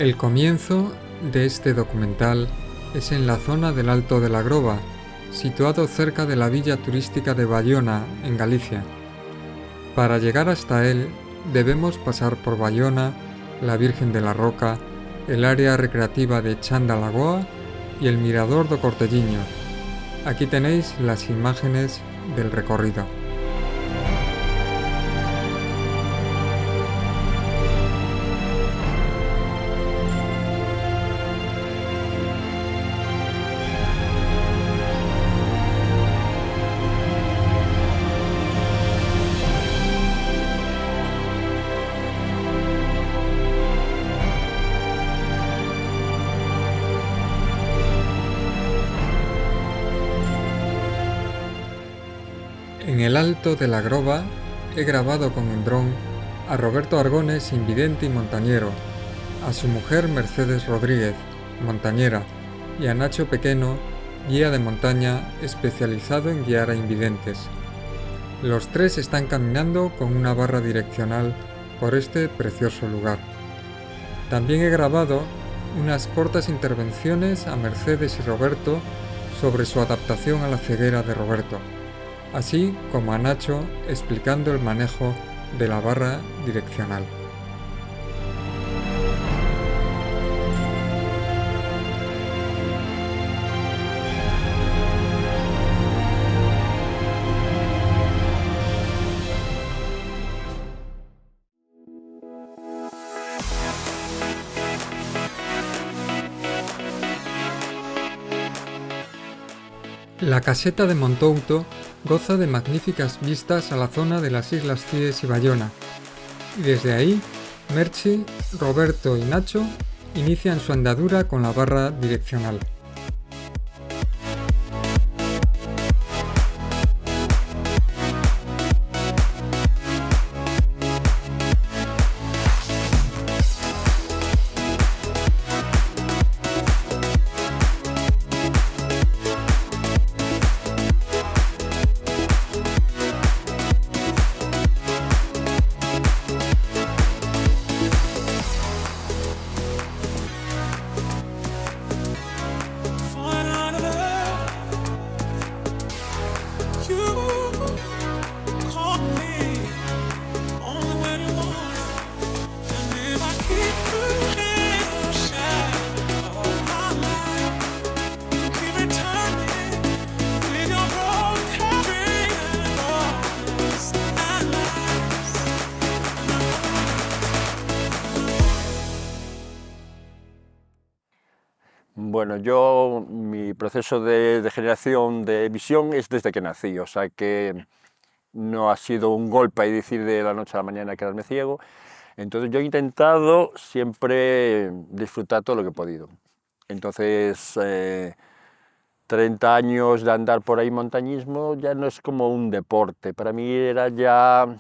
El comienzo de este documental es en la zona del Alto de la Groba, situado cerca de la villa turística de Bayona, en Galicia. Para llegar hasta él, debemos pasar por Bayona, la Virgen de la Roca, el área recreativa de Chan da Lagoa y el Mirador do Cortelliño. Aquí tenéis las imágenes del recorrido. En el Alto de la Groba he grabado con un dron a Roberto Argones, invidente y montañero, a su mujer Mercedes Rodríguez, montañera, y a Nacho Pequeno, guía de montaña especializado en guiar a invidentes. Los tres están caminando con una barra direccional por este precioso lugar. También he grabado unas cortas intervenciones a Mercedes y Roberto sobre su adaptación a la ceguera de Roberto, así como a Nacho explicando el manejo de la barra direccional. La caseta de Montouto goza de magníficas vistas a la zona de las Islas Cíes y Bayona, y desde ahí, Merchi, Roberto y Nacho inician su andadura con la barra direccional. Bueno, mi proceso de generación de visión es desde que nací, o sea que no ha sido un golpe y decir de la noche a la mañana quedarme ciego. Entonces yo he intentado siempre disfrutar todo lo que he podido. Entonces, 30 años de andar por ahí montañismo ya no es como un deporte, para mí era ya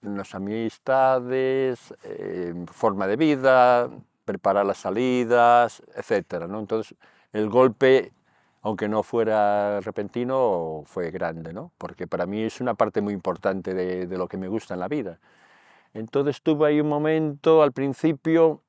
las amistades, forma de vida, preparar las salidas, etcétera, ¿no? Entonces, el golpe, aunque no fuera repentino, fue grande, ¿no? Porque para mí es una parte muy importante de lo que me gusta en la vida. Entonces tuve ahí un momento al principio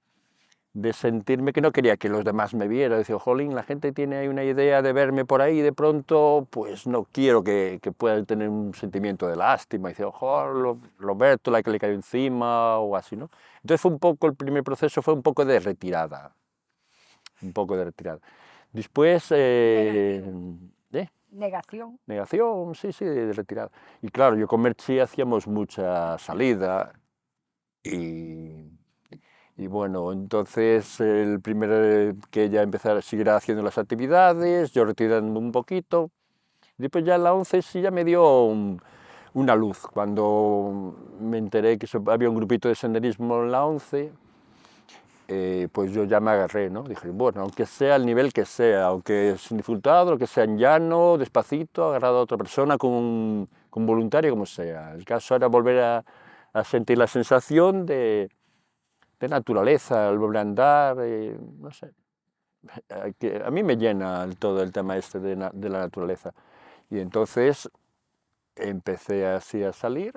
de sentirme que no quería que los demás me vieran. Decía, jolín, la gente tiene ahí una idea de verme por ahí y de pronto, pues no quiero que puedan tener un sentimiento de lástima. Y decía, ojo, Roberto, la que le cayó encima o así, ¿no? Entonces fue un poco, el primer proceso fue un poco de retirada. Un poco de retirada. Después... Negación. Negación, sí, de retirada. Y claro, yo con Merchi hacíamos mucha salida y bueno, entonces el primero que ya empezara a seguir haciendo las actividades, yo retirándome un poquito. Después ya en la 11 sí ya me dio una luz, cuando me enteré que había un grupito de senderismo en la 11, pues yo ya me agarré, ¿no? Dije, bueno, aunque sea el nivel que sea, aunque sin dificultad, lo que sea en llano, despacito, agarrado a otra persona, con voluntario, como sea. El caso era volver a sentir la sensación de naturaleza, el volver a andar, no sé. A mí me llena todo el tema este de la naturaleza. Y entonces empecé así a salir,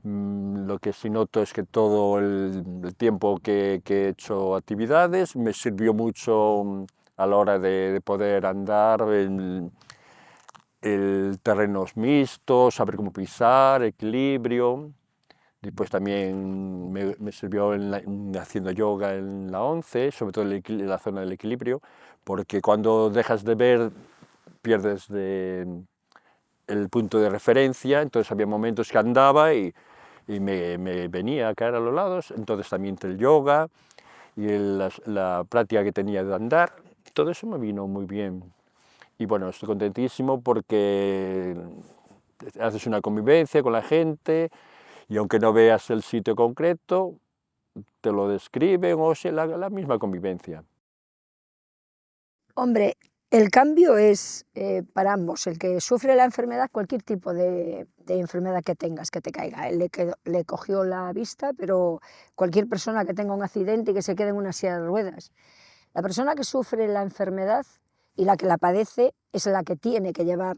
Lo que sí noto es que todo el tiempo que he hecho actividades me sirvió mucho a la hora de poder andar en terrenos mixtos, saber cómo pisar, equilibrio. Después también me sirvió haciendo yoga en la 11, sobre todo en la zona del equilibrio, porque cuando dejas de ver pierdes el punto de referencia, entonces había momentos que andaba y me venía a caer a los lados, entonces también el yoga y la práctica que tenía de andar, todo eso me vino muy bien. Y bueno, estoy contentísimo porque haces una convivencia con la gente y aunque no veas el sitio concreto, te lo describen o sea la misma convivencia. Hombre, el cambio es para ambos. El que sufre la enfermedad, cualquier tipo de enfermedad que tengas, que te caiga. Él le cogió la vista, pero cualquier persona que tenga un accidente y que se quede en una silla de ruedas. La persona que sufre la enfermedad y la que la padece es la que tiene que llevar,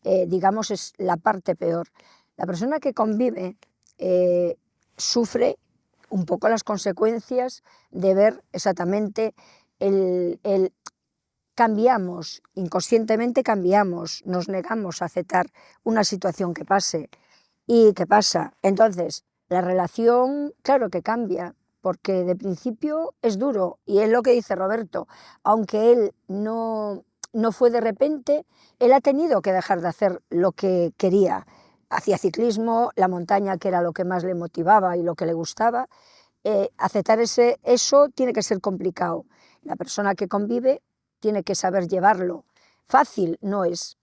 digamos, es la parte peor. La persona que convive sufre un poco las consecuencias de ver exactamente el cambiamos, inconscientemente cambiamos, nos negamos a aceptar una situación que pase y que pasa. Entonces, la relación, claro que cambia, porque de principio es duro, y es lo que dice Roberto, aunque él no fue de repente, él ha tenido que dejar de hacer lo que quería. Hacía ciclismo, la montaña, que era lo que más le motivaba y lo que le gustaba. Aceptar eso tiene que ser complicado. La persona que convive tiene que saber llevarlo. Fácil no es,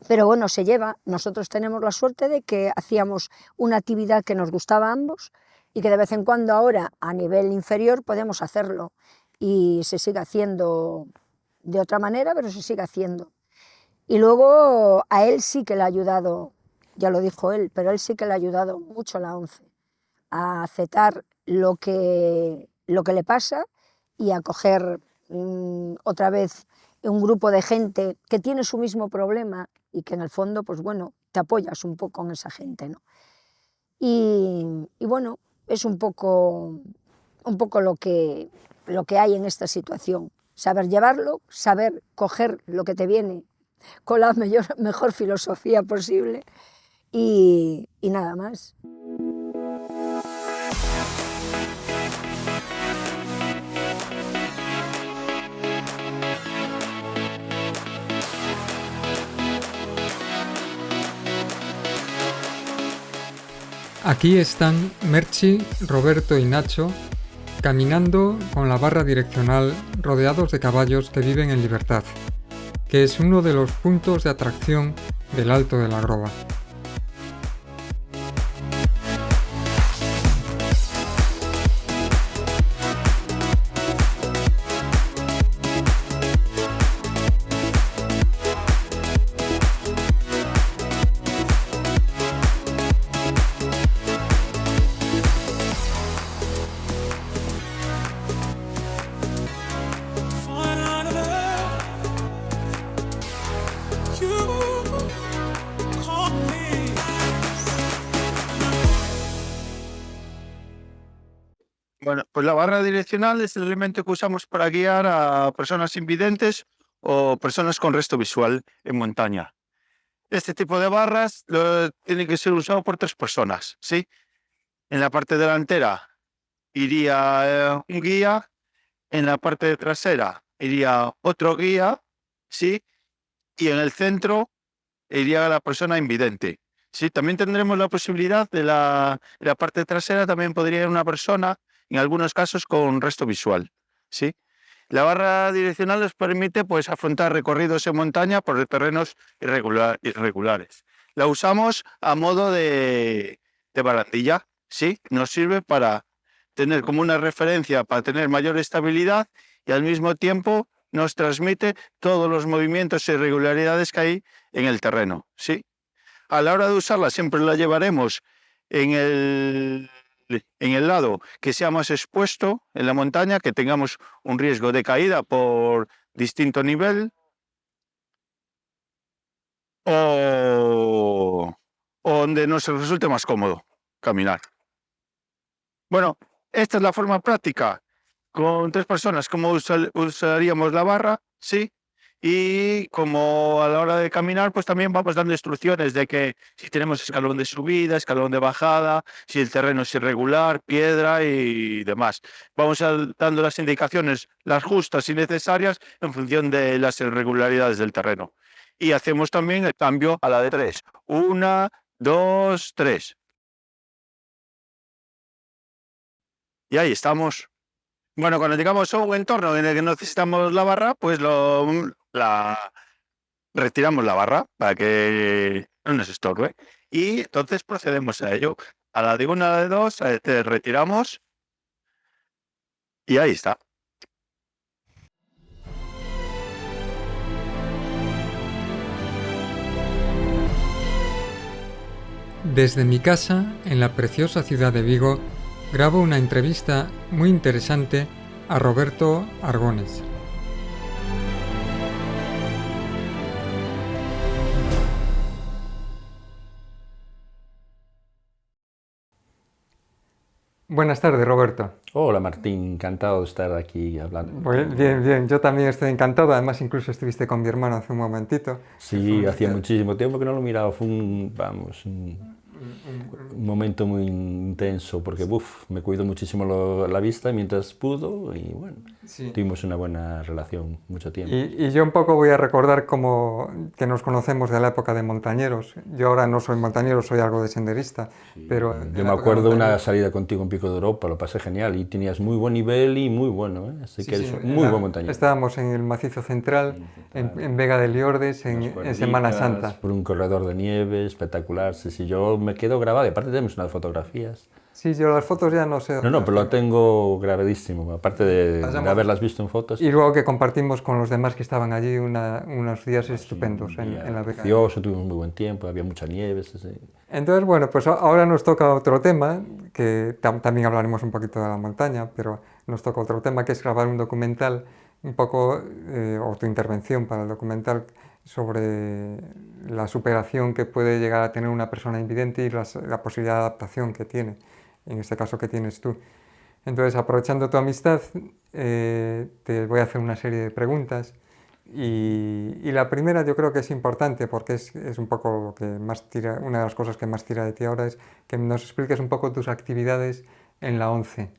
pero bueno, se lleva. Nosotros tenemos la suerte de que hacíamos una actividad que nos gustaba a ambos y que de vez en cuando ahora a nivel inferior podemos hacerlo y se sigue haciendo de otra manera, pero se sigue haciendo. Y luego a él sí que le ha ayudado, ya lo dijo él, pero a él sí que le ha ayudado mucho la 11 a aceptar lo que le pasa y a coger otra vez un grupo de gente que tiene su mismo problema y que en el fondo, pues bueno, te apoyas un poco en esa gente, ¿no? Y bueno, es un poco lo que hay en esta situación. Saber llevarlo, saber coger lo que te viene con la mejor filosofía posible y nada más. Aquí están Merchi, Roberto y Nacho caminando con la barra direccional rodeados de caballos que viven en libertad, que es uno de los puntos de atracción del Alto de la Groba. Bueno, pues la barra direccional es el elemento que usamos para guiar a personas invidentes o personas con resto visual en montaña. Este tipo de barras tiene que ser usado por 3 personas, ¿sí? En la parte delantera iría un guía, en la parte trasera iría otro guía, ¿sí? Y en el centro iría la persona invidente. Sí, también tendremos la posibilidad de la parte trasera, también podría ir una persona, en algunos casos con resto visual. ¿Sí? La barra direccional nos permite pues, afrontar recorridos en montaña por terrenos irregulares. La usamos a modo de barandilla. ¿Sí? Nos sirve para tener como una referencia, para tener mayor estabilidad y al mismo tiempo nos transmite todos los movimientos e irregularidades que hay en el terreno, ¿sí? A la hora de usarla siempre la llevaremos en el lado que sea más expuesto en la montaña, que tengamos un riesgo de caída por distinto nivel o donde nos resulte más cómodo. caminar. Bueno, esta es la forma práctica. Con 3 personas, ¿cómo usaríamos la barra? Sí. Y como a la hora de caminar, pues también vamos dando instrucciones de que si tenemos escalón de subida, escalón de bajada, si el terreno es irregular, piedra y demás. Vamos dando las indicaciones, las justas y necesarias en función de las irregularidades del terreno. Y hacemos también el cambio a la de 3. 1, 2, 3. Y ahí estamos. Bueno, cuando llegamos a un entorno en el que necesitamos la barra, pues retiramos la barra para que no nos estorbe. Y entonces procedemos a ello. A la de 1, a la de 2, a la de 3 retiramos y ahí está. Desde mi casa, en la preciosa ciudad de Vigo, grabo una entrevista muy interesante a Roberto Argones. Buenas tardes, Roberto. Hola Martín, encantado de estar aquí hablando. Bien, bien, yo también estoy encantado, además incluso estuviste con mi hermano hace un momentito. Sí, hacía muchísimo tiempo que no lo miraba, fue un momento muy intenso porque me cuidó muchísimo la vista mientras pudo y bueno, Sí. tuvimos una buena relación mucho tiempo. Y yo un poco voy a recordar como que nos conocemos de la época de montañeros. Yo ahora no soy montañero, soy algo de senderista, pero... Yo me acuerdo una salida contigo en Pico de Europa, lo pasé genial y tenías muy buen nivel y muy bueno, ¿eh? Así que eres muy buen montañero. Estábamos en el macizo central, en Vega de Liordes, en Semana Santa. Por un corredor de nieve espectacular, sí, yo me quedo grabado y aparte tenemos unas fotografías. Sí, yo las fotos ya no sé. No, pero lo tengo grabadísimo, aparte de haberlas visto en fotos. Y luego que compartimos con los demás que estaban allí unos días estupendos en la Vega. Precioso, tuvimos muy buen tiempo, había mucha nieve. Sí. Entonces, bueno, pues ahora nos toca otro tema, que también hablaremos un poquito de la montaña, pero nos toca otro tema que es grabar un documental, un poco, o tu intervención para el documental sobre la superación que puede llegar a tener una persona invidente y la posibilidad de adaptación que tiene, en este caso que tienes tú. Entonces, aprovechando tu amistad, te voy a hacer una serie de preguntas. Y la primera yo creo que es importante porque es un poco lo que más tira, una de las cosas que más tira de ti ahora es que nos expliques un poco tus actividades en la ONCE,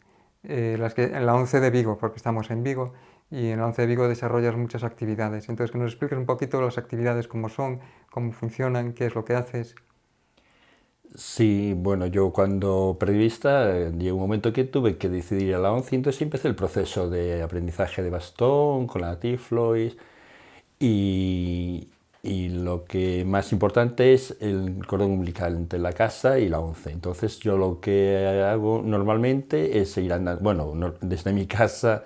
en la ONCE de Vigo, porque estamos en Vigo y en la ONCE de Vigo desarrollas muchas actividades. Entonces que nos expliques un poquito las actividades, cómo son, cómo funcionan, qué es lo que haces. Sí, bueno, yo cuando periodista llegó un momento que tuve que decidir a la ONCE, entonces empecé el proceso de aprendizaje de bastón con la Tiflois y lo que más importante es el cordón umbilical entre la casa y la ONCE. Entonces yo lo que hago normalmente es ir andando, bueno, desde mi casa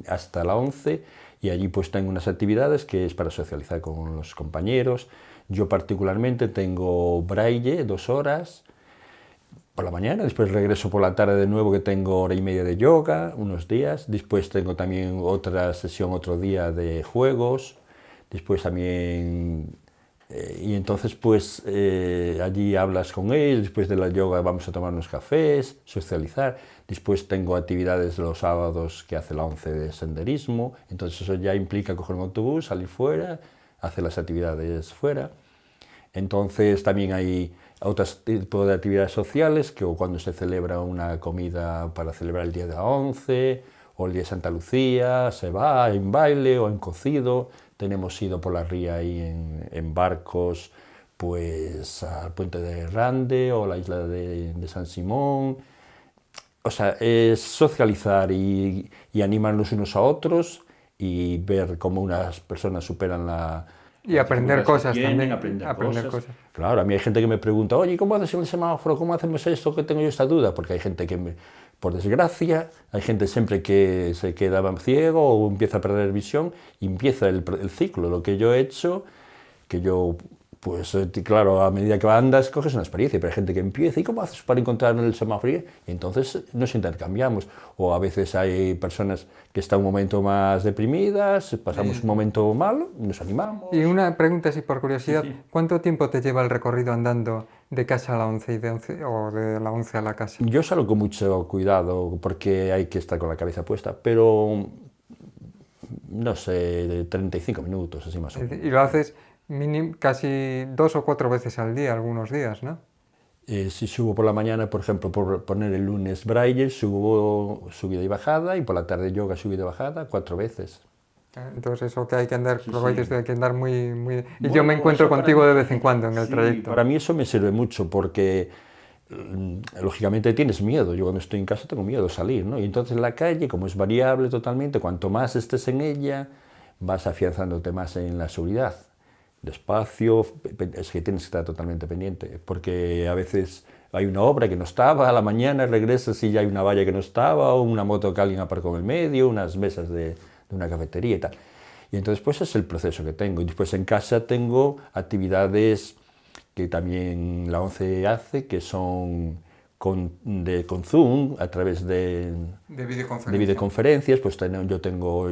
hasta la ONCE y allí pues tengo unas actividades que es para socializar con los compañeros. Yo particularmente tengo braille 2 horas por la mañana, después regreso por la tarde de nuevo que tengo 1h30 de yoga, unos días, después tengo también otra sesión otro día de juegos, después también, y entonces pues allí hablas con ellos, después de la yoga vamos a tomar unos cafés, socializar, después tengo actividades los sábados que hace la ONCE de senderismo, entonces eso ya implica coger un autobús, salir fuera, hacer las actividades fuera. Entonces también hay otros tipos de actividades sociales, que cuando se celebra una comida para celebrar el día de la ONCE, o el día de Santa Lucía, se va en baile o en cocido. Tenemos ido por la ría ahí en barcos, pues al puente de Rande o la isla de San Simón. O sea, es socializar y animarnos unos a otros y ver cómo unas personas superan la... Y aprender cosas también. Aprender cosas. Claro, a mí hay gente que me pregunta, oye, ¿cómo haces el semáforo? ¿Cómo hacemos esto? Que tengo yo esta duda. Porque hay gente que, por desgracia, hay gente siempre que se queda ciego o empieza a perder visión y empieza el ciclo. Lo que yo he hecho, que yo Pues claro, a medida que andas coges una experiencia, pero hay gente que empieza, ¿y cómo haces para encontrar el semáforo? Y entonces nos intercambiamos, o a veces hay personas que están un momento más deprimidas, pasamos un momento malo, nos animamos. Y una pregunta así por curiosidad, ¿cuánto tiempo te lleva el recorrido andando de casa a la 11 y o de la 11 a la casa? Yo salgo con mucho cuidado porque hay que estar con la cabeza puesta, pero no sé, de 35 minutos, así más o menos. Y lo haces casi 2 o 4 veces al día, algunos días, ¿no? Si subo por la mañana, por ejemplo, por poner el lunes braille, subo subida y bajada, y por la tarde yoga, subida y bajada, 4 veces. Entonces eso que hay que andar, Sí, hay que andar muy... Y Bueno, yo me encuentro eso para contigo mí- de vez en cuando en el Sí, trayecto. para mí eso me sirve mucho porque lógicamente tienes miedo. Yo cuando estoy en casa tengo miedo de salir, ¿no? Y entonces la calle, como es variable totalmente, cuanto más estés en ella, vas afianzándote más en la seguridad. Despacio, es que tienes que estar totalmente pendiente, porque a veces hay una obra que no estaba, a la mañana regresas y ya hay una valla que no estaba, o una moto que alguien aparcó en el medio, unas mesas de una cafetería y tal. Y entonces pues es el proceso que tengo. Y después en casa tengo actividades que también la ONCE hace, que son con Zoom, a través de videoconferencias. Pues yo tengo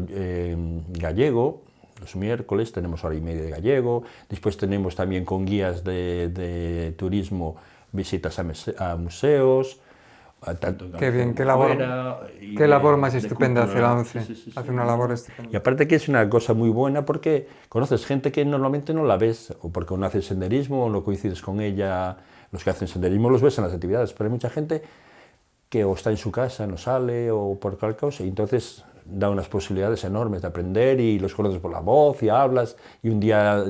gallego, los miércoles tenemos hora y media de gallego, después tenemos también con guías de turismo visitas a museos, tanto Qué bien, qué labor más estupenda hace la ONCE, hace una labor estupenda. Y aparte que es una cosa muy buena porque conoces gente que normalmente no la ves, o porque no haces senderismo o no coincides con ella. Los que hacen senderismo los ves en las actividades, pero hay mucha gente que o está en su casa, no sale, o por cualquier causa, y entonces da unas posibilidades enormes de aprender y los conoces por la voz y hablas, y un día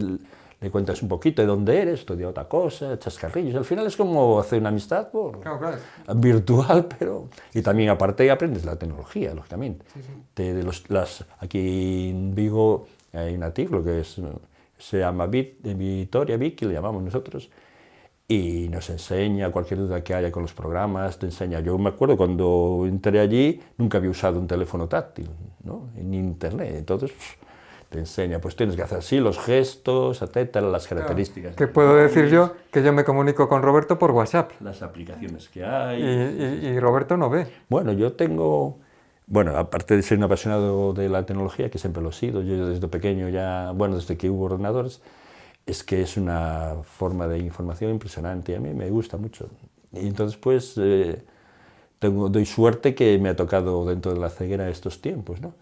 le cuentas un poquito de dónde eres, otro día otra cosa, chascarrillos. Al final es como hacer una amistad Claro. virtual, pero... Y también aparte aprendes la tecnología, lógicamente. Aquí en Vigo hay un artículo que se llama Vitoria Wiki, le llamamos nosotros, y nos enseña cualquier duda que haya con los programas, te enseña. Yo me acuerdo cuando entré allí, nunca había usado un teléfono táctil, ¿no? Ni internet, entonces te enseña, pues tienes que hacer así, los gestos, etcétera, las características. ¿Qué puedo decir yo? Que yo me comunico con Roberto por WhatsApp. Las aplicaciones que hay. Y Roberto no ve. Bueno, yo tengo... Bueno, aparte de ser un apasionado de la tecnología, que siempre lo he sido, yo desde pequeño ya, bueno, desde que hubo ordenadores, es que es una forma de información impresionante y a mí me gusta mucho. Y entonces, pues, doy suerte que me ha tocado dentro de la ceguera estos tiempos, ¿no?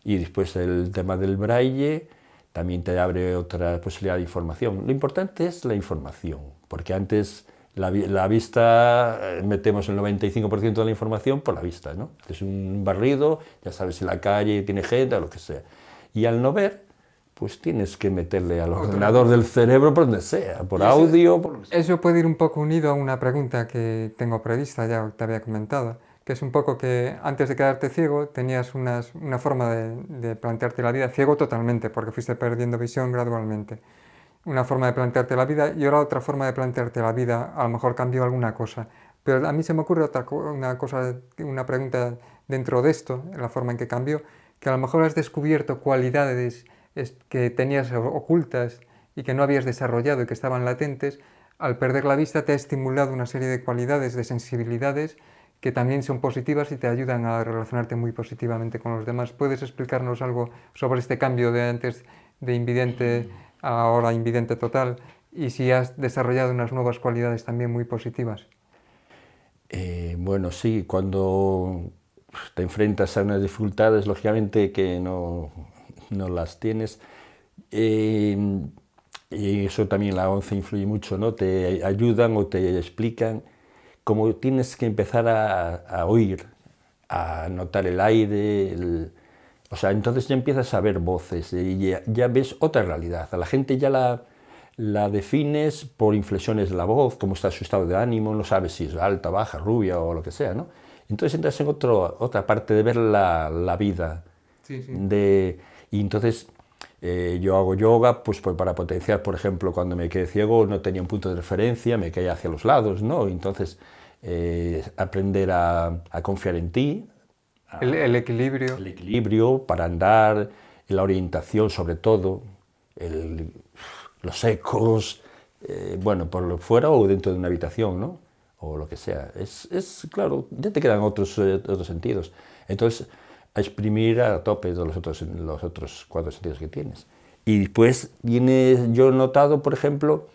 Y después el tema del braille también te abre otra posibilidad de información. Lo importante es la información, porque antes la vista, metemos el 95% de la información por la vista, ¿no? Es un barrido, ya sabes si la calle tiene gente o lo que sea. Y al no ver, pues tienes que meterle al ordenador del cerebro por donde sea, por audio, por lo que sea. Eso puede ir un poco unido a una pregunta que tengo prevista, ya te había comentado, que es un poco que antes de quedarte ciego tenías una forma de plantearte la vida, ciego totalmente, porque fuiste perdiendo visión gradualmente. Una forma de plantearte la vida y ahora otra forma de plantearte la vida, a lo mejor cambió alguna cosa. Pero a mí se me ocurre una pregunta dentro de esto, en la forma en que cambió, que a lo mejor has descubierto cualidades que tenías ocultas y que no habías desarrollado y que estaban latentes. Al perder la vista te ha estimulado una serie de cualidades, de sensibilidades que también son positivas y te ayudan a relacionarte muy positivamente con los demás. ¿Puedes explicarnos algo sobre este cambio de antes de invidente a ahora invidente total y si has desarrollado unas nuevas cualidades también muy positivas? Bueno, sí, cuando te enfrentas a unas dificultades, lógicamente que no las tienes, y eso también la ONCE influye mucho, ¿no? Te ayudan o te explican cómo tienes que empezar a oír, a notar el aire, o sea, entonces ya empiezas a ver voces y ya ves otra realidad. A la gente ya la defines por inflexiones de la voz, cómo está su estado de ánimo, no sabes si es alta, baja, rubia o lo que sea, ¿no? Entonces entras en otra parte de ver la vida. Sí. Y entonces yo hago yoga pues para potenciar, por ejemplo, cuando me quedé ciego no tenía un punto de referencia, me caía hacia los lados, ¿no? Entonces aprender a confiar en ti. El equilibrio. El equilibrio para andar, la orientación sobre todo, los ecos, bueno, por fuera o dentro de una habitación, ¿no? O lo que sea. Claro, ya te quedan otros sentidos. Entonces, a exprimir a tope todos los otros 4 sentidos que tienes. Y después yo he notado, por ejemplo,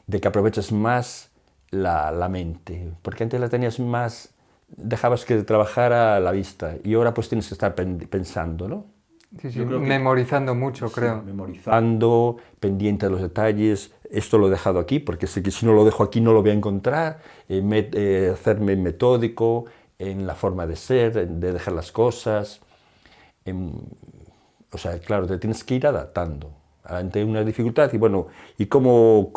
de que aprovechas más la mente, porque antes la tenías más, dejabas que trabajara la vista y ahora pues tienes que estar pensando, ¿no? Sí, sí, memorizando mucho, sí, creo. Memorizando, pendiente de los detalles, esto lo he dejado aquí, porque sé que si no lo dejo aquí no lo voy a encontrar, hacerme metódico en la forma de ser, de dejar las cosas. O sea, claro, te tienes que ir adaptando ante una dificultad y bueno, ¿y cómo?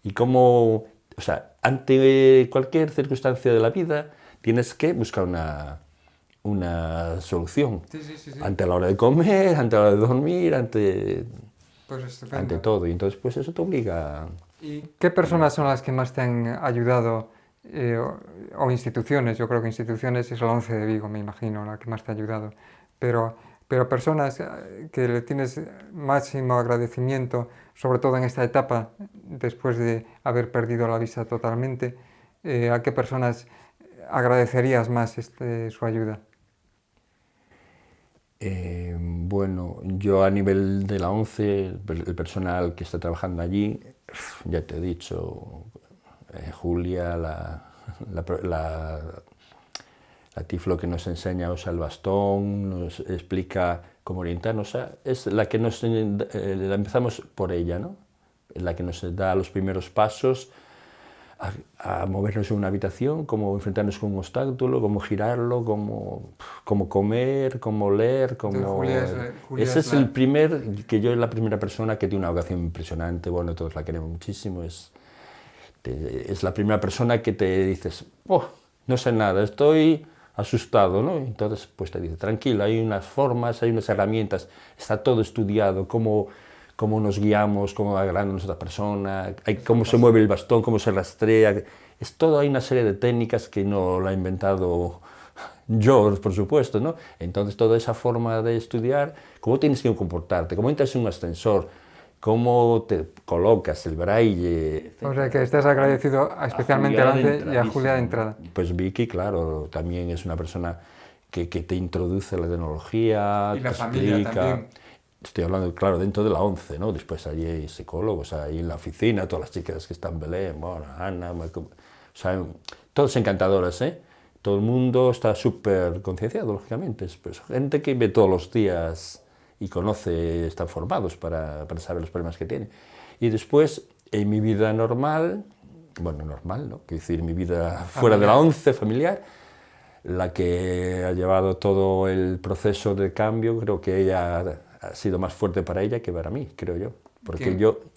¿Y cómo? O sea, ante cualquier circunstancia de la vida tienes que buscar una solución. Sí, sí, sí, sí. Ante la hora de comer, ante la hora de dormir, Pues estupendo. ante todo. Y entonces, pues eso te obliga. ¿Y qué personas son las que más te han ayudado? O instituciones, yo creo que instituciones es el 11 de Vigo, me imagino, la que más te ha ayudado. Pero personas que le tienes máximo agradecimiento, sobre todo en esta etapa, después de haber perdido la vista totalmente, ¿a qué personas agradecerías más su ayuda? Bueno, yo a nivel de la ONCE, el personal que está trabajando allí, ya te he dicho, Julia, la tiflo que nos enseña a usar el bastón, nos explica cómo orientarnos, o sea, es la que la empezamos por ella, ¿no? La que nos da los primeros pasos a movernos en una habitación, cómo enfrentarnos con un obstáculo, cómo girarlo, cómo comer, cómo leer, cómo... Ese es el la primera persona que tiene una vocación impresionante, bueno, todos la queremos muchísimo, es la primera persona que te dices, oh, no sé nada, estoy asustado, ¿no? Entonces, pues te dice, tranquilo, hay unas formas, hay unas herramientas, está todo estudiado, cómo nos guiamos, cómo agarramos a otra persona, cómo se mueve el bastón, cómo se rastrea. Es todo, hay una serie de técnicas que no la he inventado yo, por supuesto, ¿no? Entonces, toda esa forma de estudiar, cómo tienes que comportarte, cómo entras en un ascensor, cómo te colocas, el braille... O sea, que estás agradecido especialmente a Lance y a Julia de entrada. Pues Vicky, claro, también es una persona que te introduce a la tecnología, y la te familia explica... también. Estoy hablando, claro, dentro de la ONCE, ¿no? Después allí hay psicólogos, ahí en la oficina, todas las chicas que están en Belén, bueno, Ana, o sea, todas encantadoras, ¿eh? Todo el mundo está súper concienciado, lógicamente. Es pues, gente que ve todos los días y conoce, están formados para saber los problemas que tiene. Y después, en mi vida normal, bueno, normal, ¿no? Quiero decir, mi vida fuera de la ONCE, familiar, la que ha llevado todo el proceso de cambio, creo que ella ha sido más fuerte para ella que para mí, creo yo. Porque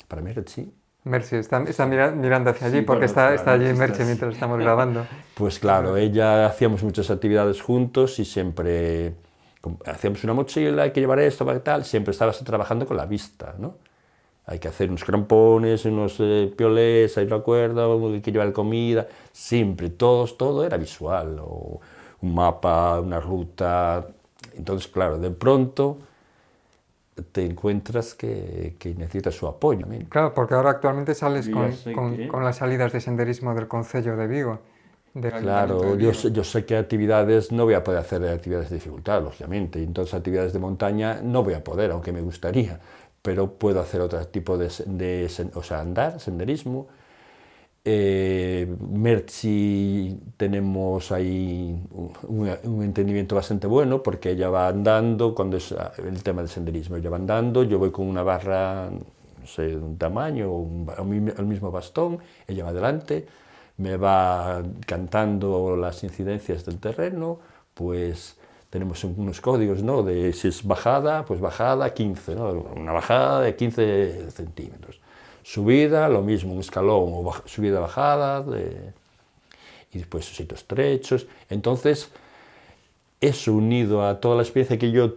para mí, sí. Merche, está mirando hacia allí, sí, porque bueno, está allí Merche mientras estamos grabando. Pues claro, ella hacíamos muchas actividades juntos y siempre hacíamos una mochila, hay que llevar esto, tal, siempre estabas trabajando con la vista, ¿no? Hay que hacer unos crampones, unos piolés, hay una cuerda, hay que llevar comida, siempre, todo era visual, o un mapa, una ruta. Entonces, claro, de pronto te encuentras que necesitas su apoyo. Claro, porque ahora actualmente sales con las salidas de senderismo del Concello de Vigo. Claro, yo sé que actividades no voy a poder hacer actividades de dificultad, lógicamente, entonces actividades de montaña no voy a poder, aunque me gustaría, pero puedo hacer otro tipo o sea, andar, senderismo. Merchi tenemos ahí un entendimiento bastante bueno porque ella va andando, cuando es el tema del senderismo, ella va andando, yo voy con una barra, no sé, de un tamaño, el mismo bastón, ella va adelante, me va cantando las incidencias del terreno, pues tenemos unos códigos, ¿no? De si es bajada, pues bajada 15, ¿no? Una bajada de 15 centímetros. Subida, lo mismo, un escalón o subida-bajada, y después sitios estrechos. Entonces, eso unido a toda la experiencia que yo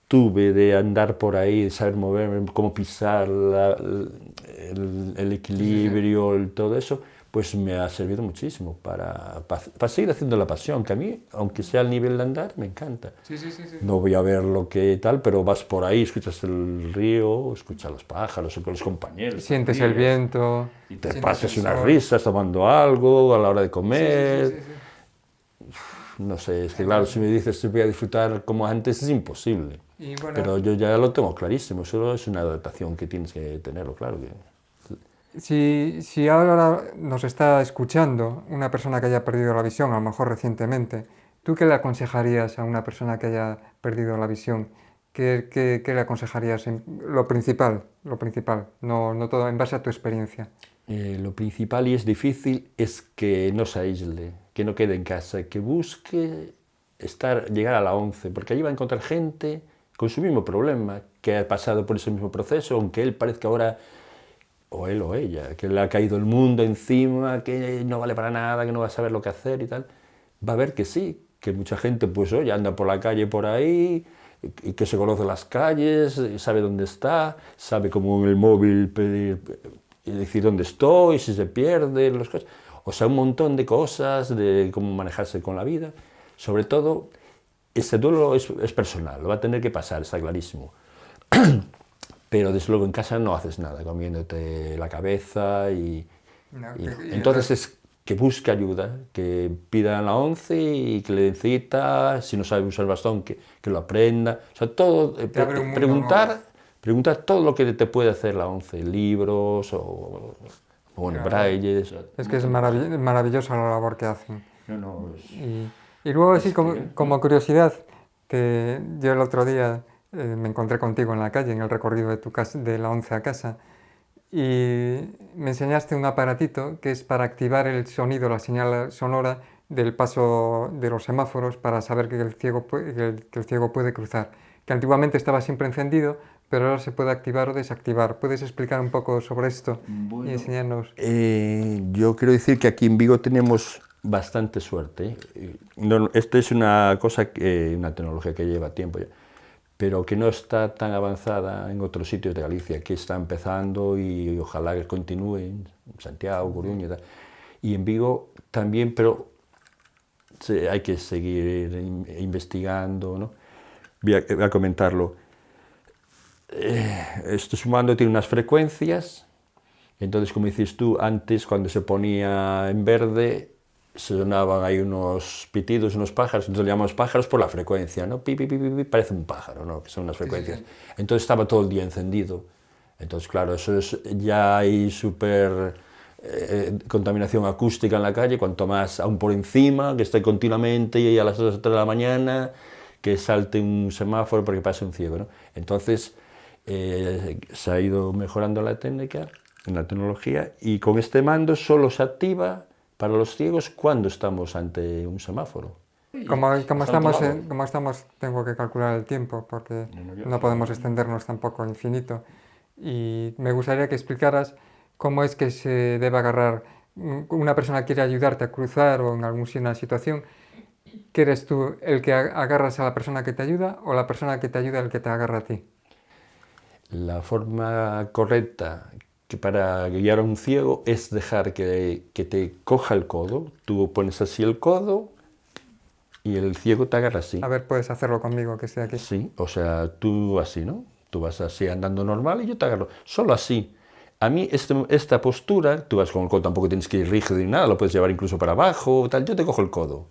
tuve de andar por ahí, de saber moverme, cómo pisar, el equilibrio, todo eso, pues me ha servido muchísimo para seguir haciendo la pasión, que a mí, aunque sea al nivel de andar, me encanta. Sí, sí, sí, sí. No voy a ver lo que tal, pero vas por ahí, escuchas el río, escuchas los pájaros, con los compañeros. Sientes el viento. Y te sientes pasas el unas sol. risas tomando algo a la hora de Sí, comer. sí, sí, sí, sí. No sé, es que claro, si me dices que voy a disfrutar como antes, es imposible. Y bueno, Pero yo ya lo tengo clarísimo, solo es una adaptación que tienes que tenerlo, claro. si ahora nos está escuchando una persona que haya perdido la visión, a lo mejor recientemente, ¿tú qué le aconsejarías a una persona que haya perdido la visión? ¿Qué le aconsejarías? Lo principal, no todo, en base a tu experiencia. Lo principal, y es difícil, es que no se aísle, que no quede en casa, que busque llegar a la ONCE, porque allí va a encontrar gente con su mismo problema, que ha pasado por ese mismo proceso, aunque él parezca ahora, o él o ella, que le ha caído el mundo encima, que no vale para nada, que no va a saber lo que hacer y tal, va a ver que sí, que mucha gente pues oye, anda por la calle por ahí, y que se conoce las calles, sabe dónde está, sabe cómo en el móvil pedir, y decir dónde estoy, si se pierde, las cosas. O sea, un montón de cosas, de cómo manejarse con la vida. Sobre todo, ese duelo es personal, lo va a tener que pasar, está clarísimo. Pero desde luego en casa no haces nada, comiéndote la cabeza y no. Entonces es que busque ayuda, que pida a la ONCE y que le den cita, si no sabe usar el bastón, que lo aprenda. O sea, todo, preguntar todo lo que te puede hacer la ONCE, libros o bueno, brailles. Es que es maravillosa la labor que hacen. No, y luego, así como curiosidad, que yo el otro día me encontré contigo en la calle, en el recorrido de tu casa, de la ONCE a casa, y me enseñaste un aparatito que es para activar el sonido, la señal sonora del paso de los semáforos para saber que el ciego puede cruzar, que antiguamente estaba siempre encendido, pero ahora se puede activar o desactivar. ¿Puedes explicar un poco sobre esto y enseñarnos? Yo quiero decir que aquí en Vigo tenemos bastante suerte. No, esto es una tecnología que lleva tiempo ya, pero que no está tan avanzada en otros sitios de Galicia, que está empezando y ojalá que continúe en Santiago, Coruña y tal. Y en Vigo también, pero hay que seguir investigando, ¿no? Voy a comentarlo. Este sumando tiene unas frecuencias, entonces como dices tú, antes cuando se ponía en verde, sonaban ahí unos pitidos, unos pájaros, entonces le llamamos pájaros por la frecuencia, ¿no? Pi, pi, pi, pi, parece un pájaro, ¿no? Que son unas frecuencias. Sí, sí. Entonces estaba todo el día encendido. Entonces, claro, ya hay súper contaminación acústica en la calle, cuanto más aún por encima, que esté continuamente y a las 2 o 3 de la mañana, que salte un semáforo porque pase un ciego, ¿no? Entonces, se ha ido mejorando la técnica, en la tecnología, y con este mando solo se activa para los ciegos cuando estamos ante un semáforo. Como estamos, tengo que calcular el tiempo porque no podemos extendernos tampoco al infinito. Y me gustaría que explicaras cómo es que se debe agarrar. Una persona quiere ayudarte a cruzar o en alguna situación. ¿Que eres tú el que agarras a la persona que te ayuda o la persona que te ayuda el que te agarra a ti? La forma correcta para guiar a un ciego es dejar que te coja el codo. Tú pones así el codo y el ciego te agarra así. A ver, puedes hacerlo conmigo, que esté aquí. Sí, o sea, tú así, ¿no? Tú vas así andando normal y yo te agarro. Solo así. A mí esta postura, tú vas con el codo, tampoco tienes que ir rígido ni nada, lo puedes llevar incluso para abajo, tal. Yo te cojo el codo.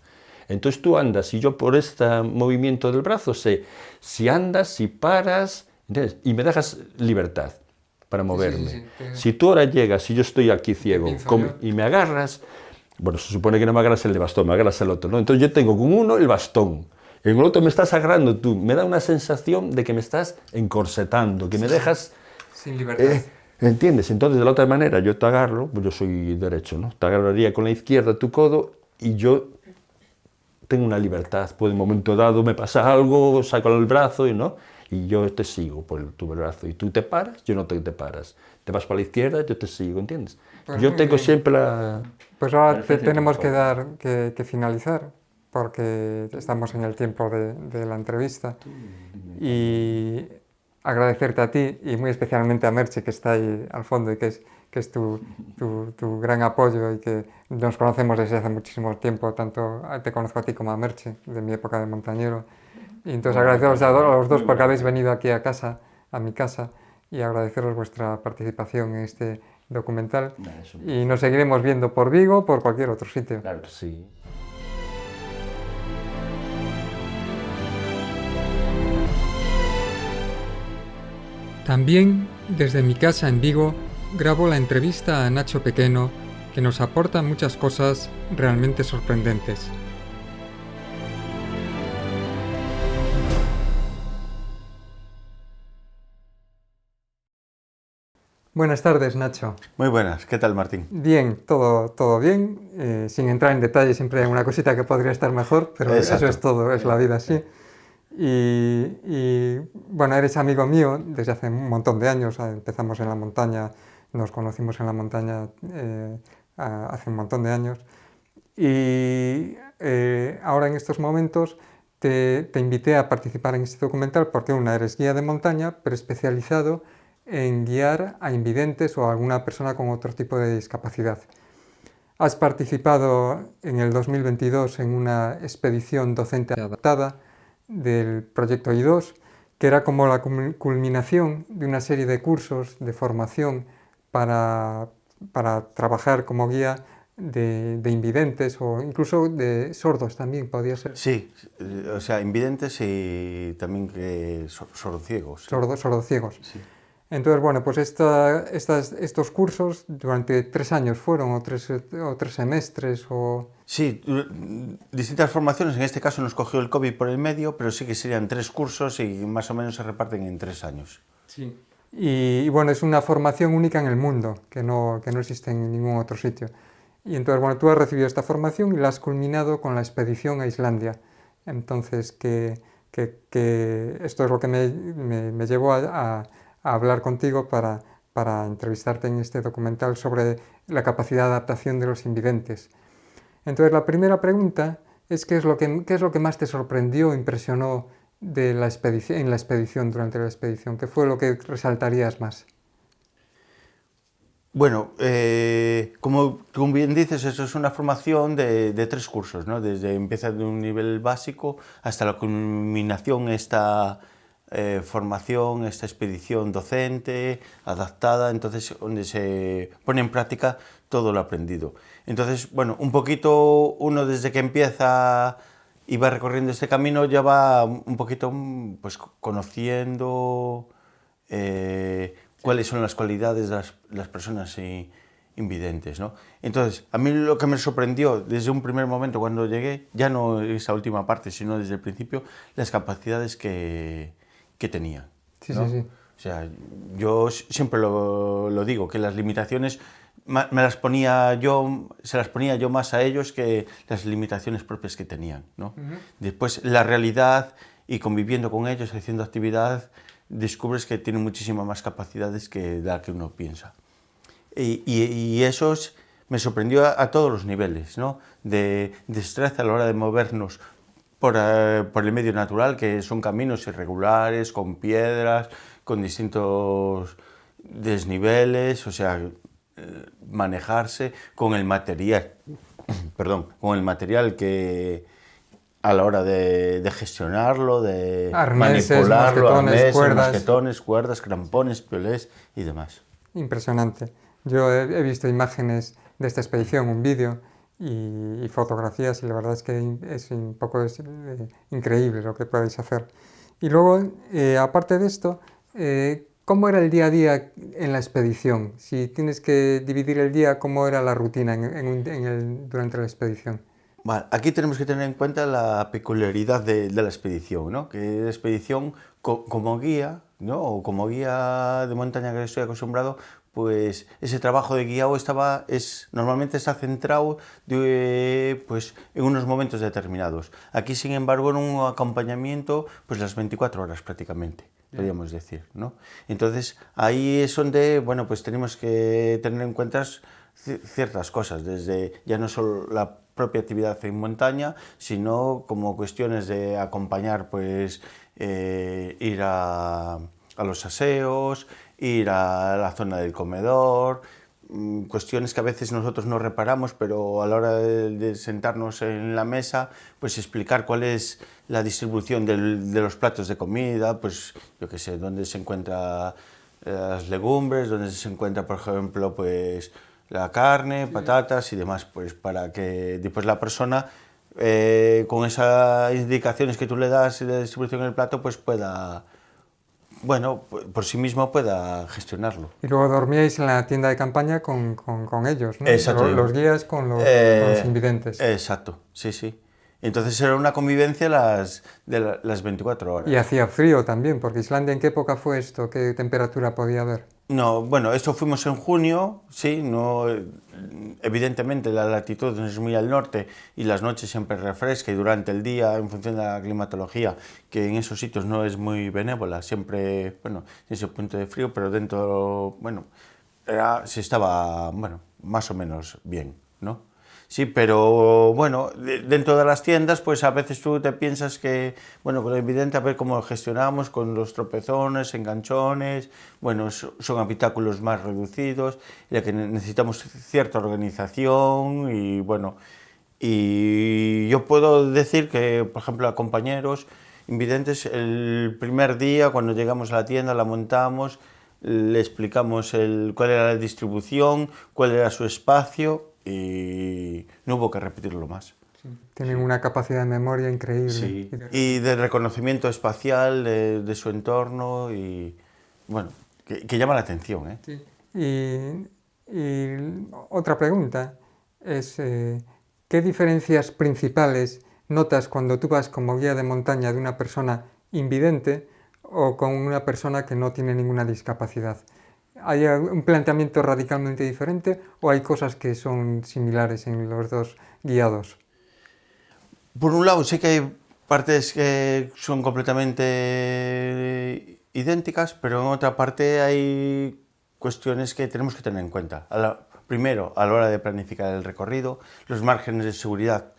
Entonces tú andas y yo por este movimiento del brazo sé si andas, si paras, ¿entiendes? Y me dejas libertad para moverme. Sí. Si tú ahora llegas y yo estoy aquí ciego y me agarras, bueno, se supone que no me agarras el de bastón, me agarras el otro, ¿no? Entonces yo tengo con uno el bastón, en el otro me estás agarrando tú, me da una sensación de que me estás encorsetando, que me dejas... Sin libertad. ¿Entiendes? Entonces de la otra manera yo te agarro, pues yo soy derecho, ¿no? Te agarraría con la izquierda tu codo y yo tengo una libertad, pues en un momento dado me pasa algo, saco el brazo y no... Y yo te sigo por tu brazo. Y tú te paras, yo no te paras. Te vas para la izquierda, yo te sigo, ¿entiendes? Pues yo tengo siempre la... Pues ahora tenemos que finalizar, porque estamos en el tiempo de la entrevista. Y agradecerte a ti y muy especialmente a Merche, que está ahí al fondo y que es tu gran apoyo y que nos conocemos desde hace muchísimo tiempo, tanto te conozco a ti como a Merche, de mi época de montañero. Y entonces agradeceros a los dos porque habéis venido aquí a casa, a mi casa, y agradeceros vuestra participación en este documental. Y nos seguiremos viendo por Vigo o por cualquier otro sitio. Claro que sí. También, desde mi casa en Vigo, grabo la entrevista a Nacho Pequeno, que nos aporta muchas cosas realmente sorprendentes. Buenas tardes, Nacho. Muy buenas, ¿qué tal, Martín? Bien, todo bien. Sin entrar en detalle, siempre hay una cosita que podría estar mejor, pero Exacto. eso es todo, es la vida así. Bueno, eres amigo mío desde hace un montón de años. Empezamos en la montaña, nos conocimos en la montaña hace un montón de años. Y ahora en estos momentos te invité a participar en este documental porque eres guía de montaña, pero especializado en guiar a invidentes o a alguna persona con otro tipo de discapacidad. Has participado en el 2022 en una expedición docente adaptada del proyecto I2, que era como la culminación de una serie de cursos de formación para trabajar como guía de invidentes o incluso de sordos también podía ser. Sí, o sea, invidentes y también sordociegos. Sordociegos. Sí. Entonces, bueno, pues estos cursos durante 3 años fueron, o tres semestres, o... Sí, distintas formaciones, en este caso nos cogió el COVID por el medio, pero sí que serían 3 cursos y más o menos se reparten en 3 años. Sí. Y bueno, es una formación única en el mundo, que no existe en ningún otro sitio. Y entonces, bueno, tú has recibido esta formación y la has culminado con la expedición a Islandia. Entonces, que esto es lo que me llevó a hablar contigo para entrevistarte en este documental sobre la capacidad de adaptación de los invidentes. Entonces, la primera pregunta es ¿qué es lo que más te sorprendió o impresionó de la expedición, durante la expedición? ¿Qué fue lo que resaltarías más? Bueno, como tú bien dices, eso es una formación de 3 cursos, ¿no? Empieza de un nivel básico hasta la culminación, esta formación, esta expedición docente, adaptada, entonces donde se pone en práctica todo lo aprendido. Entonces, bueno, un poquito uno desde que empieza y va recorriendo este camino ya va un poquito pues conociendo cuáles son las cualidades de las personas invidentes, ¿no? Entonces, a mí lo que me sorprendió desde un primer momento cuando llegué, ya no esa última parte, sino desde el principio, las capacidades que tenían, ¿no? Sí. O sea, yo siempre lo digo, que las limitaciones se las ponía yo más a ellos que las limitaciones propias que tenían, ¿no? Después, la realidad y conviviendo con ellos, haciendo actividad, descubres que tienen muchísimas más capacidades que la que uno piensa. Y eso me sorprendió a todos los niveles, ¿no? De destreza a la hora de movernos por el medio natural, que son caminos irregulares, con piedras, con distintos desniveles, o sea, manejarse con el material, con el material que a la hora de gestionarlo, de Arneses, manipularlo, mosquetones, cuerdas, crampones, piolés y demás. Impresionante. Yo he visto imágenes de esta expedición, un vídeo y fotografías, y la verdad es que es un poco increíble lo que podéis hacer. Y luego, aparte de esto, ¿cómo era el día a día en la expedición? Si tienes que dividir el día, ¿cómo era la rutina durante la expedición? Vale, aquí tenemos que tener en cuenta la peculiaridad de la expedición, ¿no? Que la expedición como guía, ¿no? O como guía de montaña que estoy acostumbrado, pues ese trabajo de guiado normalmente está centrado pues, en unos momentos determinados. Aquí, sin embargo, en un acompañamiento, pues las 24 horas prácticamente, podríamos decir, ¿no? Entonces, ahí es donde, bueno, pues tenemos que tener en cuenta ciertas cosas, desde ya no solo la propia actividad en montaña, sino como cuestiones de acompañar, pues ir a a los aseos, ir a la zona del comedor, cuestiones que a veces nosotros no reparamos, pero a la hora de sentarnos en la mesa, pues explicar cuál es la distribución de los platos de comida, pues yo qué sé, dónde se encuentran las legumbres, dónde se encuentra, por ejemplo, pues la carne, patatas y demás, pues para que después la persona, con esas indicaciones que tú le das de distribución en el plato, pues pueda, bueno, por sí mismo pueda gestionarlo. Y luego dormíais en la tienda de campaña con ellos, ¿no? Exacto. Los guías con los invidentes. Exacto, sí, sí. Entonces era una convivencia de las 24 horas. Y hacía frío también, porque Islandia, ¿en qué época fue esto? ¿Qué temperatura podía haber? No, bueno, esto fuimos en junio, sí, no, evidentemente la latitud es muy al norte y las noches siempre refresca y durante el día, en función de la climatología, que en esos sitios no es muy benévola, siempre, bueno, en ese punto de frío, pero dentro, bueno, se estaba, bueno, más o menos bien, ¿no? Sí, pero bueno, dentro de las tiendas, pues a veces tú te piensas que, bueno, con lo evidente, a ver cómo lo gestionamos con los tropezones, enganchones, bueno, son habitáculos más reducidos, ya que necesitamos cierta organización y bueno, y yo puedo decir que, por ejemplo, a compañeros invidentes, el primer día, cuando llegamos a la tienda, la montamos, le explicamos cuál era la distribución, cuál era su espacio, y no hubo que repetirlo más. Sí. Tienen una capacidad de memoria increíble. Sí. Y de reconocimiento espacial de su entorno y, bueno, que llama la atención, ¿eh? Sí. Y otra pregunta es, ¿qué diferencias principales notas cuando tú vas como guía de montaña de una persona invidente o con una persona que no tiene ninguna discapacidad? ¿Hay un planteamiento radicalmente diferente o hay cosas que son similares en los dos guiados? Por un lado, sí que hay partes que son completamente idénticas, pero en otra parte hay cuestiones que tenemos que tener en cuenta. Primero, a la hora de planificar el recorrido, los márgenes de seguridad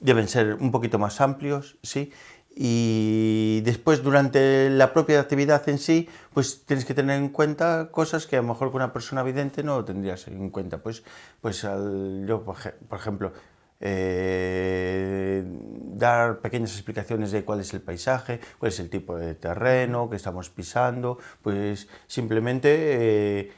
deben ser un poquito más amplios, ¿sí? Y después, durante la propia actividad en sí, pues tienes que tener en cuenta cosas que a lo mejor con una persona vidente no tendrías en cuenta. Yo, por ejemplo, dar pequeñas explicaciones de cuál es el paisaje, cuál es el tipo de terreno que estamos pisando, pues simplemente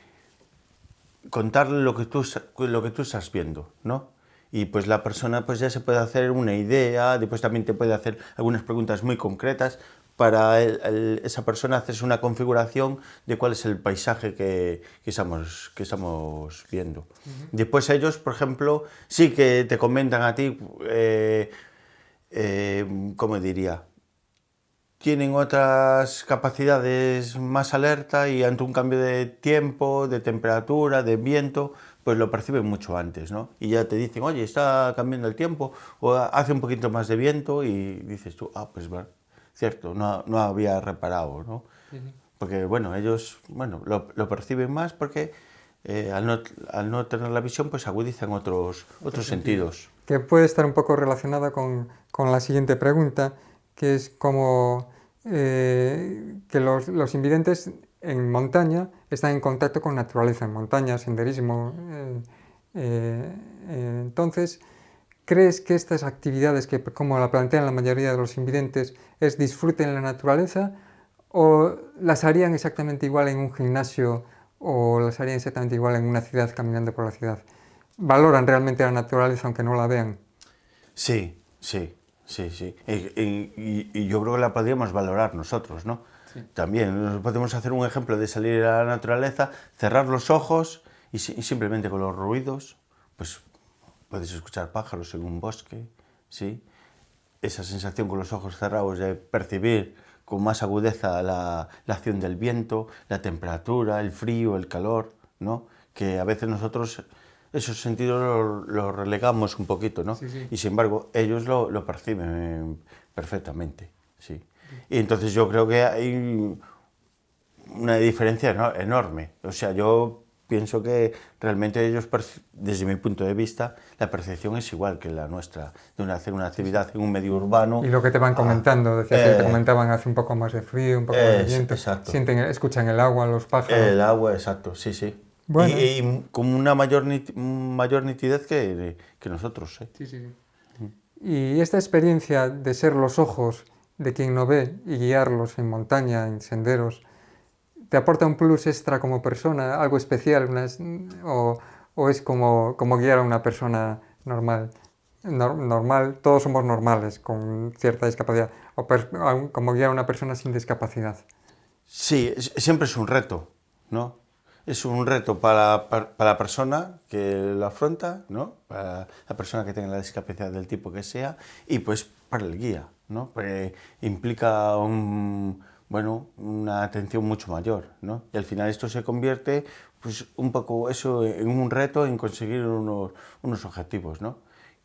contarle lo que tú estás viendo, ¿no? Y pues la persona pues ya se puede hacer una idea, después también te puede hacer algunas preguntas muy concretas para esa persona hacerse una configuración de cuál es el paisaje que estamos viendo. Después ellos, por ejemplo, sí que te comentan a ti, ¿cómo diría? Tienen otras capacidades más alerta y ante un cambio de tiempo, de temperatura, de viento, pues lo perciben mucho antes, ¿no? Y ya te dicen, oye, está cambiando el tiempo, o hace un poquito más de viento, y dices tú, pues bueno, cierto, no había reparado, ¿no? Porque, bueno, ellos, bueno, lo perciben más porque al no tener la visión, pues agudizan otros sentidos. Que puede estar un poco relacionada con la siguiente pregunta, que es como que los invidentes en montaña están en contacto con naturaleza, en montaña, senderismo. Entonces, ¿crees que estas actividades, que como la plantean la mayoría de los invidentes, es disfruten en la naturaleza o las harían exactamente igual en un gimnasio o las harían exactamente igual en una ciudad caminando por la ciudad? ¿Valoran realmente la naturaleza aunque no la vean? Sí. Y yo creo que la podríamos valorar nosotros, ¿no? Sí. También podemos hacer un ejemplo de salir a la naturaleza, cerrar los ojos y simplemente con los ruidos, pues puedes escuchar pájaros en un bosque, ¿sí? Esa sensación con los ojos cerrados de percibir con más agudeza la acción del viento, la temperatura, el frío, el calor, ¿no? Que a veces nosotros esos sentidos los relegamos un poquito, ¿no? Sí. Y sin embargo, ellos lo perciben perfectamente, sí. Y entonces yo creo que hay una diferencia enorme. O sea, yo pienso que realmente ellos, desde mi punto de vista, la percepción es igual que la nuestra, de hacer una actividad en un medio urbano. Y lo que te van comentando, decías que te comentaban, hace un poco más de frío, un poco más de viento, exacto. Escuchan el agua, los pájaros. El agua, exacto, sí, sí. Bueno. Y con una mayor nitidez que nosotros. Sí, sí, sí. Y esta experiencia de ser los ojos de quien no ve y guiarlos en montaña, en senderos, ¿te aporta un plus extra como persona, algo especial, o es como guiar a una persona normal? Normal, todos somos normales, con cierta discapacidad, o como guiar a una persona sin discapacidad. Sí, siempre es un reto, ¿no? Es un reto para la persona que lo afronta, ¿no? Para la persona que tenga la discapacidad del tipo que sea, y pues para el guía, ¿no? Porque implica una atención mucho mayor, ¿no? Y al final esto se convierte, pues, un poco eso en un reto en conseguir unos objetivos, ¿no?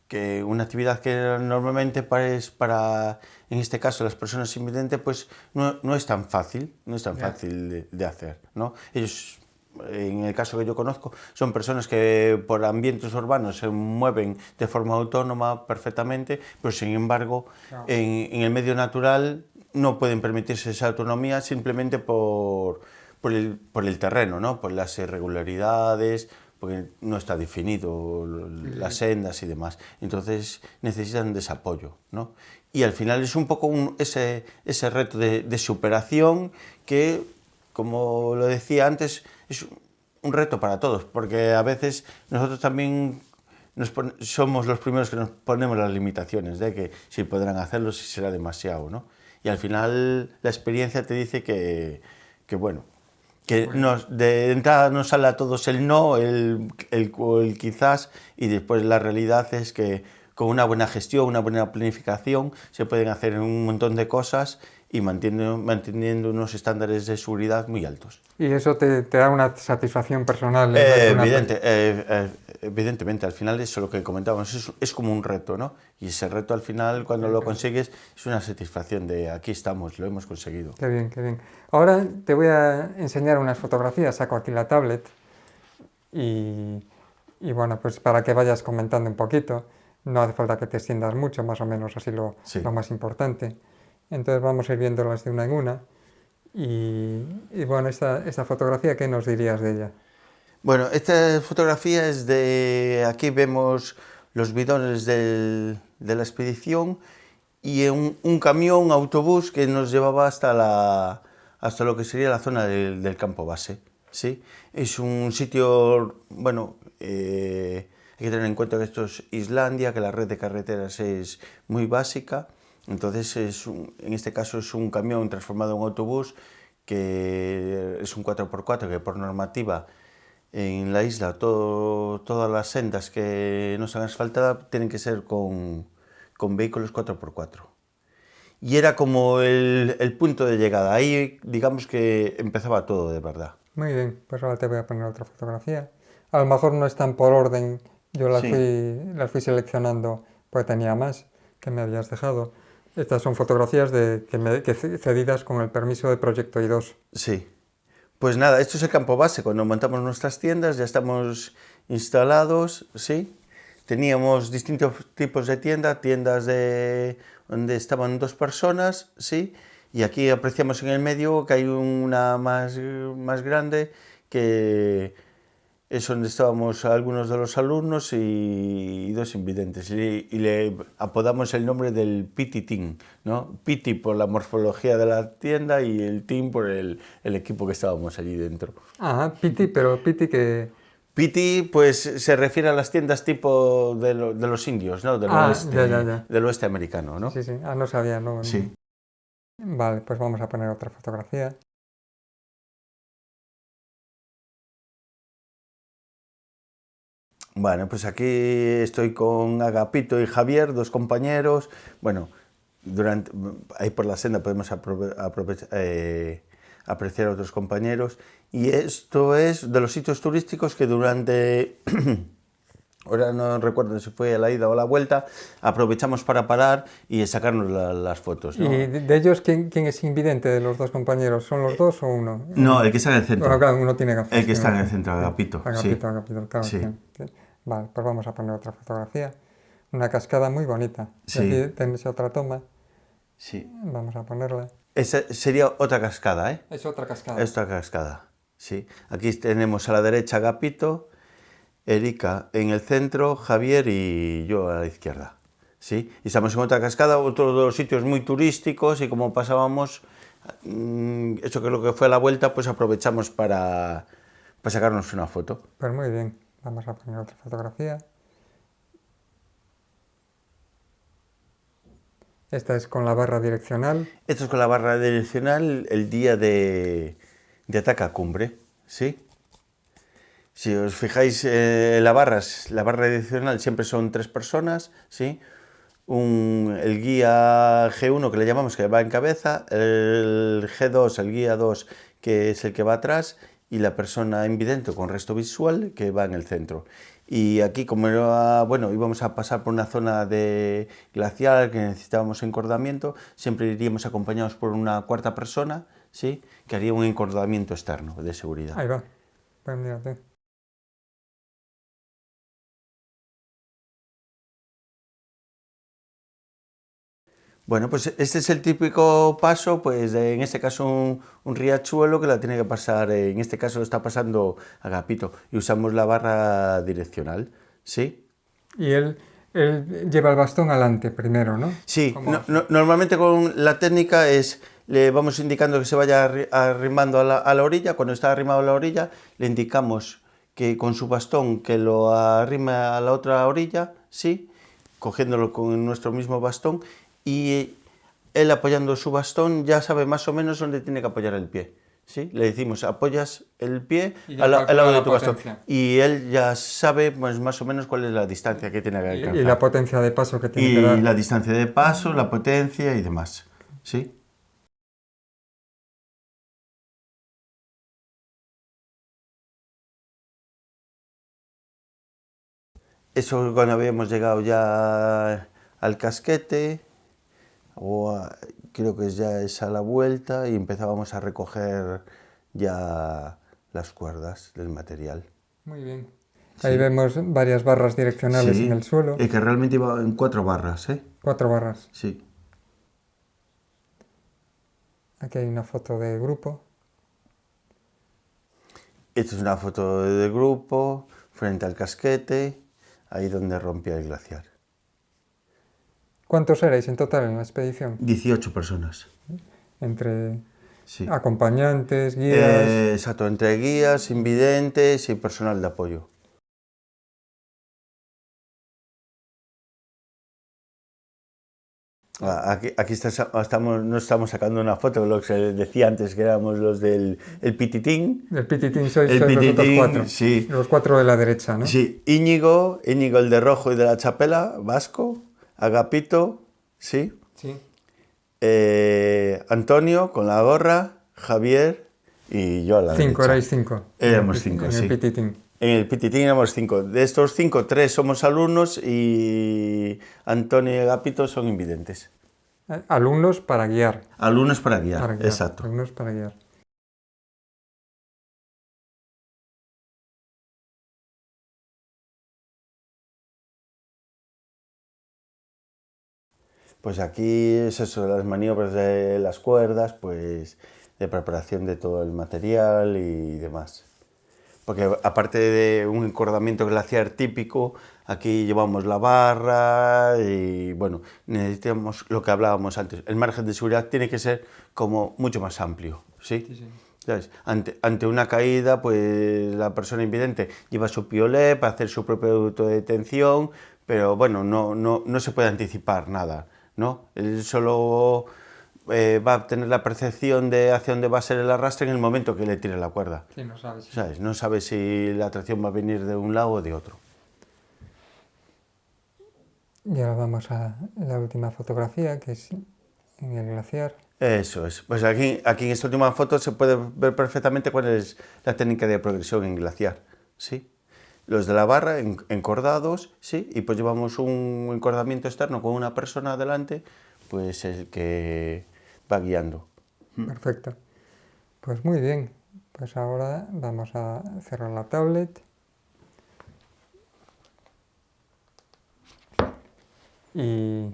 Que una actividad que normalmente es para, en este caso, las personas invidentes, pues no es tan fácil, de hacer, ¿no? Ellos, en el caso que yo conozco, son personas que por ambientes urbanos se mueven de forma autónoma perfectamente, pero sin embargo, claro, en el medio natural no pueden permitirse esa autonomía simplemente por el terreno, ¿no? Por las irregularidades, porque no está definido las sendas y demás. Entonces necesitan de ese apoyo, ¿no? Y al final es un poco ese reto de superación que, como lo decía antes, es un reto para todos, porque a veces nosotros también somos los primeros que nos ponemos las limitaciones de que si podrán hacerlo, si será demasiado, ¿no? Y al final la experiencia te dice que de entrada nos sale a todos el no, el quizás, y después la realidad es que con una buena gestión, una buena planificación, se pueden hacer un montón de cosas y manteniendo unos estándares de seguridad muy altos. ¿Y eso te da una satisfacción personal? Evidentemente, al final eso lo que comentábamos, es como un reto, ¿no? Y ese reto al final, cuando lo consigues, es una satisfacción de aquí estamos, lo hemos conseguido. Qué bien, qué bien. Ahora te voy a enseñar unas fotografías, saco aquí la tablet y bueno, pues para que vayas comentando un poquito, no hace falta que te extiendas mucho, más o menos así lo más importante. Entonces vamos a ir viéndolas de una en una y bueno, esta fotografía, ¿qué nos dirías de ella? Bueno, esta fotografía es de... Aquí vemos los bidones de la expedición y un camión, un autobús que nos llevaba hasta lo que sería la zona del campo base, ¿sí? Es un sitio, bueno, hay que tener en cuenta que esto es Islandia, que la red de carreteras es muy básica. Entonces, en este caso es un camión transformado en autobús, que es un 4x4, que por normativa en la isla todas las sendas que no sean asfaltadas tienen que ser con vehículos 4x4. Y era como el punto de llegada, ahí digamos que empezaba todo de verdad. Muy bien, pues ahora te voy a poner otra fotografía. A lo mejor no están por orden, yo las fui seleccionando porque tenía más que me habías dejado. Estas son fotografías cedidas con el permiso de Proyecto I2. Sí. Pues nada, esto es el campo base. Cuando montamos nuestras tiendas ya estamos instalados, ¿sí? Teníamos distintos tipos de tiendas donde estaban 2 personas, ¿sí? Y aquí apreciamos en el medio que hay una más grande, que es donde estábamos algunos de los alumnos y 2 invidentes. Y le apodamos el nombre del Piti Team, ¿no? Piti por la morfología de la tienda y el Team por el equipo que estábamos allí dentro. Ah, Piti, pero Piti que... Piti, pues se refiere a las tiendas tipo de los indios, ¿no? Del oeste americano, ¿no? Sí, sí. Ah, no sabía, ¿no? Sí. Vale, pues vamos a poner otra fotografía. Bueno, pues aquí estoy con Agapito y Javier, 2 compañeros. Bueno, ahí por la senda podemos apreciar a otros compañeros. Y esto es de los sitios turísticos que durante ahora no recuerdo si fue a la ida o a la vuelta, aprovechamos para parar y sacarnos las fotos, ¿no? ¿Y de ellos quién es invidente de los dos compañeros? ¿Son los dos o uno? No, el que está en el centro. Bueno, claro, uno tiene gafas. El que está en el imagino. centro, Agapito. Sí. Agapito, claro. Sí. Sí. Vale, pues vamos a poner otra fotografía. Una cascada muy bonita. Y Sí. aquí tenéis otra toma. Sí. Vamos a ponerla. Esa sería otra cascada, ¿eh? Es otra cascada. Es otra cascada, sí. Aquí tenemos a la derecha Agapito, Erika en el centro, Javier y yo a la izquierda. ¿Sí? Y estamos en otra cascada, otro de los sitios muy turísticos, y como pasábamos, eso que es lo que fue a la vuelta, pues aprovechamos para sacarnos una foto. Pues muy bien, vamos a poner otra fotografía. Esta es con la barra direccional. Esto es con la barra direccional el día de Ataca Cumbre, ¿sí? Si os fijáis, la barra direccional siempre son 3 personas, ¿sí? El guía G1, que le llamamos, que va en cabeza, el G2, el guía 2, que es el que va atrás, y la persona invidente con resto visual, que va en el centro. Y aquí, como íbamos a pasar por una zona de glaciar que necesitábamos encordamiento, siempre iríamos acompañados por una cuarta persona, ¿sí? Que haría un encordamiento externo de seguridad. Ahí va. Pues mírate. Bueno, pues este es el típico paso, pues en este caso un riachuelo que la tiene que pasar, en este caso lo está pasando Agapito, y usamos la barra direccional, ¿sí? Y él lleva el bastón adelante primero, ¿no? Sí, ¿Cómo hace? normalmente con la técnica le vamos indicando que se vaya arrimando a la orilla. Cuando está arrimado a la orilla, le indicamos que con su bastón que lo arrime a la otra orilla, ¿sí? Cogiéndolo con nuestro mismo bastón, y él apoyando su bastón ya sabe más o menos dónde tiene que apoyar el pie, ¿sí? Le decimos, apoyas el pie Y ya al lado calcula de la tu bastón, potencia. y él ya sabe pues, más o menos cuál es la distancia que tiene que alcanzar. Y la potencia de paso que tiene Y que dar. la distancia de paso, la potencia y demás, ¿sí? Eso cuando habíamos llegado ya al casquete, creo que ya es a la vuelta, y empezábamos a recoger ya las cuerdas del material. Muy bien. Sí. Ahí vemos varias barras direccionales Sí, en el suelo. que realmente iba en 4 barras, ¿eh? 4 barras. Sí. Aquí hay una foto de grupo. Esta es una foto del grupo frente al casquete, ahí donde rompía el glaciar. ¿Cuántos erais en total en la expedición? 18 personas. Entre Sí. acompañantes, guías. Exacto, entre guías, invidentes y personal de apoyo. Aquí no estamos sacando una foto, lo que se decía antes, que éramos los del Pititín. El Pititín sois El vosotros Pititín, 4. sí. Los 4 de la derecha, ¿no? Sí, Íñigo el de rojo y de la chapela, vasco, Agapito, sí. Sí. Antonio con la gorra, Javier y yo a la 5, derecha. erais 5. Éramos 5, en sí. el Pititín. En el Pititín éramos 5. De estos 5, 3 somos alumnos y Antonio y Agapito son invidentes. Alumnos para guiar. Alumnos para guiar, exacto. Alumnos para guiar. Pues aquí es eso, las maniobras de las cuerdas, pues de preparación de todo el material y demás. Porque aparte de un encordamiento glaciar típico, aquí llevamos la barra y bueno, necesitamos lo que hablábamos antes. El margen de seguridad tiene que ser como mucho más amplio, ¿sí? Sí. ¿Sabes? Ante una caída, pues la persona invidente lleva su piolet para hacer su propio autodetención, pero bueno, no se puede anticipar nada, ¿no? Él solo va a tener la percepción de hacia dónde va a ser el arrastre en el momento que le tire la cuerda. Sí, no sabes. ¿Sabes? No sabe si la atracción va a venir de un lado o de otro. Y ahora vamos a la última fotografía, que es en el glaciar. Eso es. Pues aquí en esta última foto se puede ver perfectamente cuál es la técnica de progresión en glaciar, ¿sí? los de la barra encordados, sí, y pues llevamos un encordamiento externo con una persona adelante, pues el que va guiando. Perfecto. Pues muy bien. Pues ahora vamos a cerrar la tablet. Y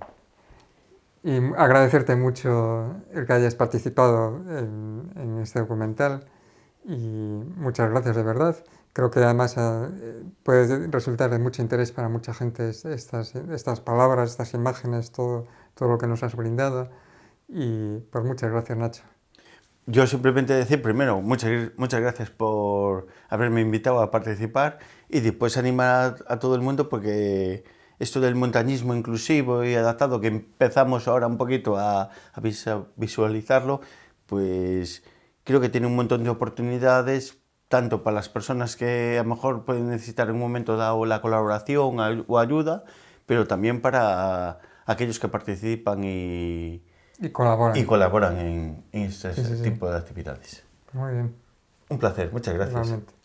agradecerte mucho el que hayas participado en este documental y muchas gracias de verdad. Creo que además puede resultar de mucho interés para mucha gente estas palabras, estas imágenes, todo lo que nos has brindado y pues muchas gracias, Nacho. Yo simplemente decir primero, muchas gracias por haberme invitado a participar y después animar a todo el mundo porque esto del montañismo inclusivo y adaptado que empezamos ahora un poquito a visualizarlo, pues creo que tiene un montón de oportunidades tanto para las personas que a lo mejor pueden necesitar en un momento dado la colaboración o ayuda, pero también para aquellos que participan y colaboran en este tipo de actividades. Muy bien. Un placer, muchas gracias. Igualmente.